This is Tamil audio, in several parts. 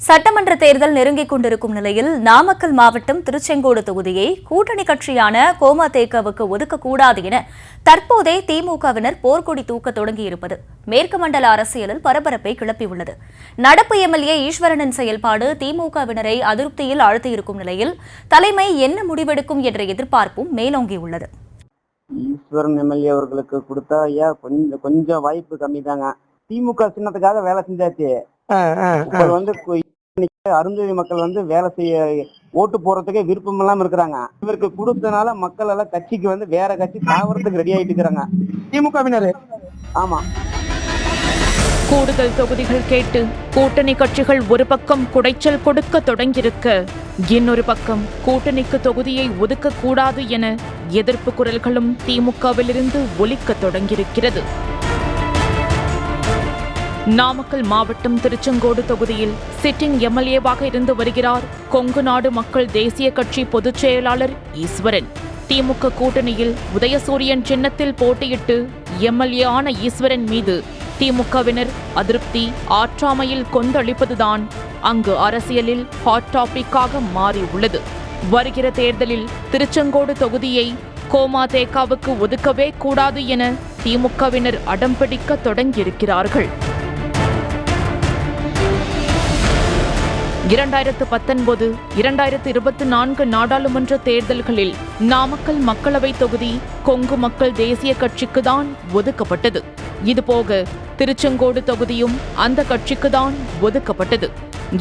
சட்டமன்ற தேர்தல் நெருங்கிக் கொண்டிருக்கும் நிலையில் நாமக்கல் மாவட்டம் திருச்செங்கோடு தொகுதியை கூட்டணி கட்சியான கோமதேகவுக்கு ஒதுக்கக்கூடாது என தற்போதே திமுகவினர் போர்க்கொடி தூக்க தொடங்கியிருப்பது மேற்கு மண்டல அரசியலில் பரபரப்பை கிளப்பியுள்ளது. நடப்பு எம்எல்ஏ ஈஸ்வரனின் செயல்பாடு திமுகவினரை அதிருப்தியில் ஆழ்த்தியிருக்கும் நிலையில் தலைமை என்ன முடிவெடுக்கும் என்ற எதிர்பார்ப்பும் மேலோங்கியுள்ளது. ஈஸ்வரன் எம்எல்ஏ அவர்களுக்கு கொடுத்தா ஐயா கொஞ்சம் வாய்ப்பு கம்மி தாங்க. திமுக சின்னத்துக்காக வேலை செஞ்சாச்சு. அருந்ததி மக்கள் வேலை செய்ய ஓட்டு போறதுக்கே விருப்பம் இல்லாம இருக்கிறாங்க. இவருக்கு கொடுத்தனால மக்கள் எல்லாம் கட்சிக்கு வேற கட்சி தாவறதுக்கு ரெடி ஆயிட்டு இருக்கிறாங்க திமுகவினர். ஆமா, கூடுதல் தொகுதிகள் கேட்டு கூட்டணி கட்சிகள் ஒரு பக்கம் குடைச்சல் கொடுக்க தொடங்கியிருக்க, இன்னொரு பக்கம் கூட்டணிக்கு தொகுதியை ஒதுக்க கூடாது என எதிர்ப்பு குரல்களும் திமுகவிலிருந்து ஒலிக்க தொடங்கியிருக்கிறது. நாமக்கல் மாவட்டம் திருச்செங்கோடு தொகுதியில் சிட்டிங் எம்எல்ஏவாக இருந்து வருகிறார் கொங்கு நாடு மக்கள் தேசிய கட்சி பொதுச் செயலாளர் ஈஸ்வரன். திமுக கூட்டணியில் உதயசூரியன் சின்னத்தில் போட்டியிட்டு எம்எல்ஏ ஆன ஈஸ்வரன் மீது திமுகவினர் அதிருப்தி ஆற்றாமையில் கொந்தளிப்பதுதான் அங்கு அரசியலில் ஹாட் டாபிக்காக மாறியுள்ளது. வருகிற தேர்தலில் திருச்செங்கோடு தொகுதியை கோமதேகவுக்கு ஒதுக்கவே கூடாது என திமுகவினர் அடம்பிடிக்க தொடங்கியிருக்கிறார்கள். 2019, 2024 நாடாளுமன்ற தேர்தல்களில் நாமக்கல் மக்களவை தொகுதி கொங்கு மக்கள் தேசிய கட்சிக்குதான் ஒதுக்கப்பட்டது. இதுபோக திருச்செங்கோடு தொகுதியும் அந்த கட்சிக்குதான் ஒதுக்கப்பட்டது.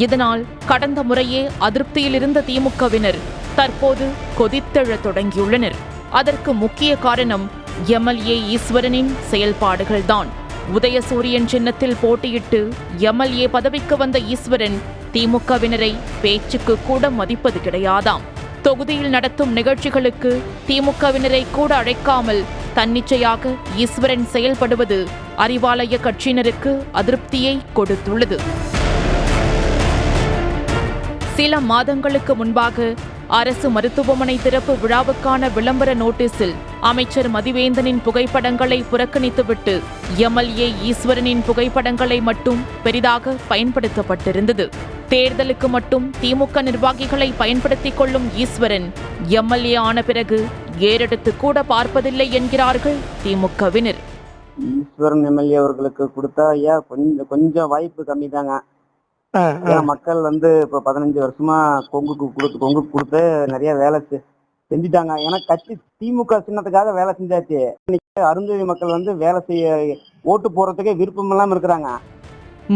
இதனால் கடந்த முறையே அதிருப்தியில் இருந்த திமுகவினர் தற்போது கொதித்தெழ தொடங்கியுள்ளனர். அதற்கு முக்கிய காரணம் எம்எல்ஏ ஈஸ்வரனின் செயல்பாடுகள்தான். உதயசூரியன் சின்னத்தில் போட்டியிட்டு எம்எல்ஏ பதவிக்கு வந்த ஈஸ்வரன் திமுகவினரை பேச்சுக்கு கூட மதிப்பது கிடையாதாம். தொகுதியில் நடத்தும் நிகழ்ச்சிகளுக்கு திமுகவினரை கூட அழைக்காமல் தன்னிச்சையாக ஈஸ்வரன் செயல்படுவது அறிவாலய கட்சியினருக்கு அதிருப்தியை கொடுத்துள்ளது. சில மாதங்களுக்கு முன்பாக அரசு மருத்துவமனை திறப்பு விழாவுக்கான விளம்பர நோட்டீஸில் அமைச்சர் மதிவேந்தனின் புகைப்படங்களை புறக்கணித்துவிட்டு எம்எல்ஏ ஈஸ்வரனின் புகைப்படங்களை மட்டும் பெரிதாக பயன்படுத்தப்பட்டிருந்தது. தேர்தலுக்கு மட்டும் திமுக நிர்வாகிகளை பயன்படுத்திக் கொள்ளும் ஈஸ்வரன் எம்எல்ஏ ஆன பிறகு ஏறெடுத்து கூட பார்ப்பதில்லை என்கிறார்கள் திமுகவினர். ஈஸ்வரன் எம்எல்ஏ அவர்களுக்கு கொடுத்தா ஐயா கொஞ்சம் வாய்ப்பு கம்மி தாங்க. மக்கள் இப்ப 15 வருஷமா கொங்கு கொடுத்து நிறைய வேலை செஞ்சுட்டாங்க. ஏன்னா கட்சி திமுக சின்னத்துக்காக வேலை செஞ்சாச்சு. அருந்ததி மக்கள் வேலை செய்ய ஓட்டு போறதுக்கே விருப்பம் இல்லாம இருக்கிறாங்க.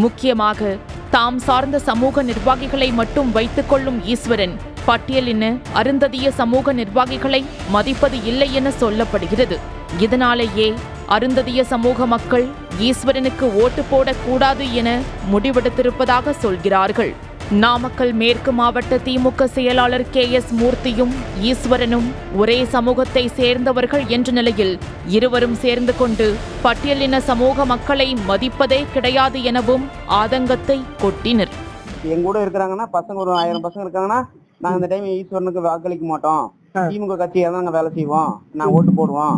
முக்கியமாக தாம் சார்ந்த சமூக நிர்வாகிகளை மட்டும் வைத்துக் கொள்ளும் ஈஸ்வரன் பட்டியலின அருந்ததிய சமூக நிர்வாகிகளை மதிப்பது இல்லை என சொல்லப்படுகிறது. இதனாலேயே அருந்ததிய சமூக மக்கள் ஈஸ்வரனுக்கு ஓட்டு போடக்கூடாது என முடிவெடுத்திருப்பதாக சொல்கிறார்கள். நாமக்கல் மேற்கு மாவட்ட திமுக செயலாளர் KS மூர்த்தியும் ஈஸ்வரனும் ஒரே சமூகத்தை சேர்ந்தவர்கள் என்ற நிலையில் இருவரும் சேர்ந்து கொண்டு பட்டியலின சமூக மக்களை மதிப்பதே கிடையாது எனவும் ஆதங்கத்தை கொட்டினர். எங்கூட இருக்கிறாங்கன்னா பசங்க ஒரு 1000 பசங்க இருக்காங்கன்னா நாங்க இந்த டைம் ஈஸ்வரனுக்கு வாக்களிக்க மாட்டோம், திமுக கட்சியா தான் நாங்க வேலை செய்வோம், நாங்க ஓட்டு போடுவோம்,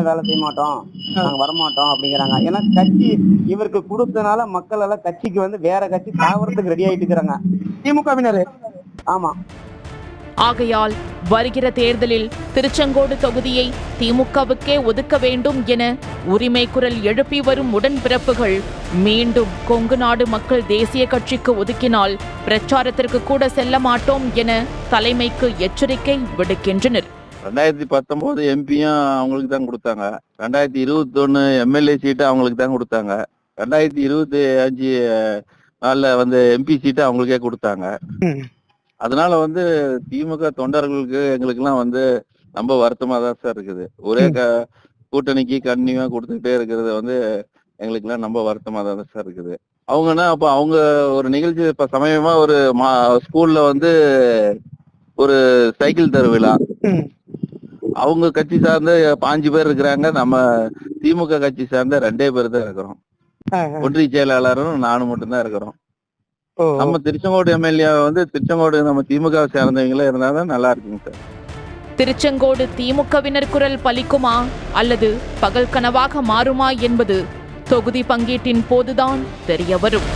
வேலை செய்ய மாட்டோம், நாங்க வரமாட்டோம் அப்படிங்கிறாங்க. ஏன்னா கட்சி இவருக்கு கொடுத்தனால மக்கள் எல்லாம் கட்சிக்கு வேற கட்சி தாவறதுக்கு ரெடி ஆயிட்டு இருக்கிறாங்க திமுகவினர். ஆமா, ஆகையால் வருகிற தேர்தலில் திருச்செங்கோடு தொகுதியை திமுகவுக்கே ஒதுக்க வேண்டும் என உரிமை குரல் எழுப்பி வரும் உடன்பிறப்புகள் மீண்டும் கொங்கு நாடு மக்கள் தேசிய கட்சிக்கு ஒதுக்கினால் பிரச்சாரத்திற்கு கூட செல்ல மாட்டோம் என தலைமைக்கு எச்சரிக்கை விடுக்கின்றனர். 2019 எம்பியும் அவங்களுக்கு தான் கொடுத்தாங்க. 2021 எம்எல்ஏ சீட்டு அவங்களுக்கு தான் கொடுத்தாங்க. 2025 எம்பி சீட்டு அவங்களுக்கே கொடுத்தாங்க. அதனால திமுக தொண்டர்களுக்கு எங்களுக்கெல்லாம் ரொம்ப வருத்தமா தான் சார் இருக்குது. ஒரே கூட்டணிக்கு கண்ணியமா கொடுத்துக்கிட்டே இருக்கிறது எங்களுக்கெல்லாம் ரொம்ப வருத்தமா தான் சார் இருக்குது. அவங்கன்னா அப்ப அவங்க ஒரு நிகழ்ச்சி இப்ப சமயமா ஒரு ஸ்கூல்ல ஒரு சைக்கிள் தரு விழா, அவங்க கட்சி சார்ந்த 5 பேர் இருக்கிறாங்க. நம்ம திமுக கட்சி சார்ந்த 2 பேர் தான் இருக்கிறோம். ஒன்றிய செயலாளரும் நானும் மட்டும்தான் இருக்கிறோம். நம்ம திருச்செங்கோடு எம்எல்ஏ திருச்செங்கோடு நம்ம திமுக சேர்ந்தவங்களே இருந்தாதான் நல்லா இருக்குங்க சார். திருச்செங்கோடு திமுகவினர் குரல் பலிக்குமா அல்லது பகல் கனவாக மாறுமா என்பது தொகுதி பங்கீட்டின் போதுதான் தெரிய வரும்.